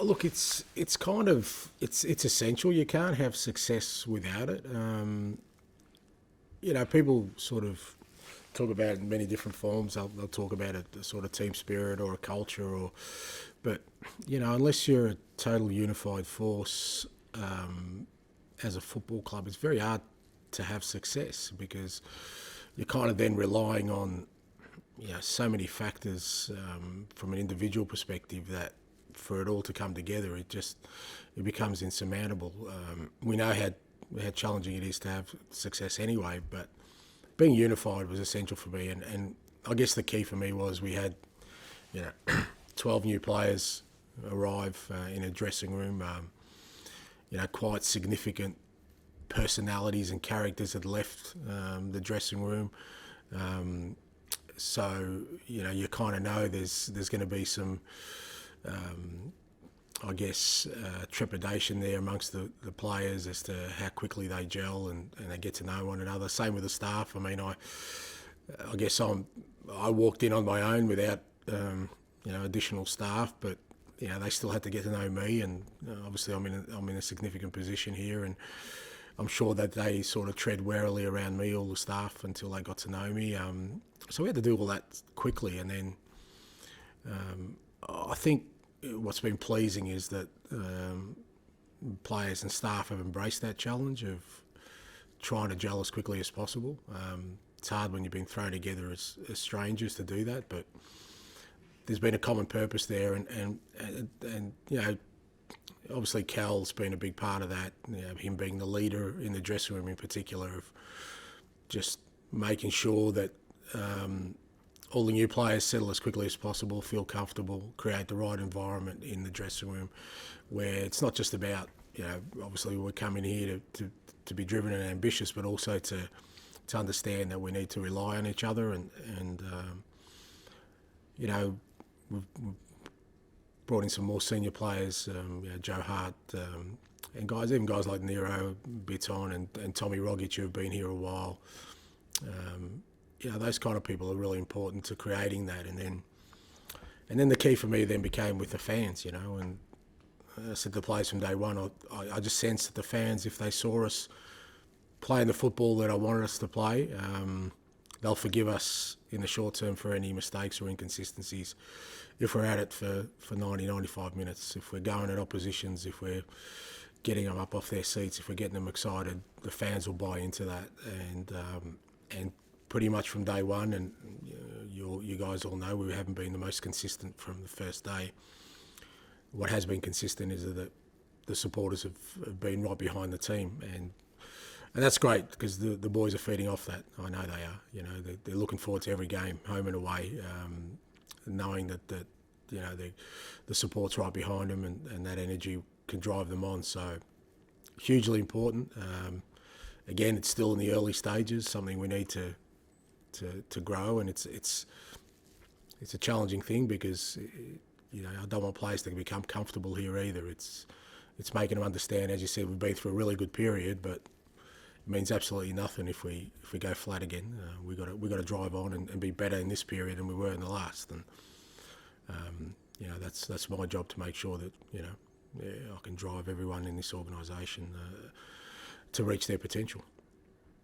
Oh, look, it's kind of it's essential. You can't have success without it. People sort of talk about it in many different forms. They'll talk about a sort of team spirit or a culture, but unless you're a total unified force as a football club, it's very hard to have success because you're kind of then relying on so many factors from an individual perspective that for it all to come together, it becomes insurmountable. We know how challenging it is to have success anyway, but being unified was essential for me, and I guess the key for me was we had 12 new players arrive in a dressing room. Quite significant personalities and characters had left the dressing room. So you kind of know there's going to be some, trepidation there amongst the players as to how quickly they gel and they get to know one another. Same with the staff. I mean, I guess I walked in on my own without additional staff, but they still had to get to know me, and obviously I'm in a significant position here, and I'm sure that they sort of tread warily around me, all the staff, until they got to know me. So we had to do all that quickly, and then I think what's been pleasing is that players and staff have embraced that challenge of trying to gel as quickly as possible. It's hard when you've been thrown together as strangers to do that, but there's been a common purpose there, and obviously Cal's been a big part of that. Him being the leader in the dressing room in particular, of just making sure that all the new players settle as quickly as possible, feel comfortable, create the right environment in the dressing room, where it's not just about obviously we're coming here to be driven and ambitious, but also to understand that we need to rely on each other, and we've brought in some more senior players, Joe Hart, and even guys like Nero Biton and Tommy Rogic, who have been here a while. Those kind of people are really important to creating that, and then the key for me then became with the fans, and I said to the players from day one, I just sensed that the fans, if they saw us playing the football that I wanted us to play, they'll forgive us in the short term for any mistakes or inconsistencies if we're at it for 90, 95 minutes. If we're going at oppositions, if we're getting them up off their seats, if we're getting them excited, the fans will buy into that. And pretty much from day one, and you guys all know we haven't been the most consistent from the first day. What has been consistent is that the supporters have been right behind the team, and that's great because the boys are feeding off that. I know they are. They're looking forward to every game, home and away, knowing that the support's right behind them, and that energy can drive them on. So hugely important. Again, it's still in the early stages. Something we need to grow, and it's a challenging thing because I don't want players to become comfortable here either. It's making them understand, as you said, we've been through a really good period, but it means absolutely nothing if we go flat again. We got to drive on and be better in this period than we were in the last, and that's my job to make sure that I can drive everyone in this organisation to reach their potential.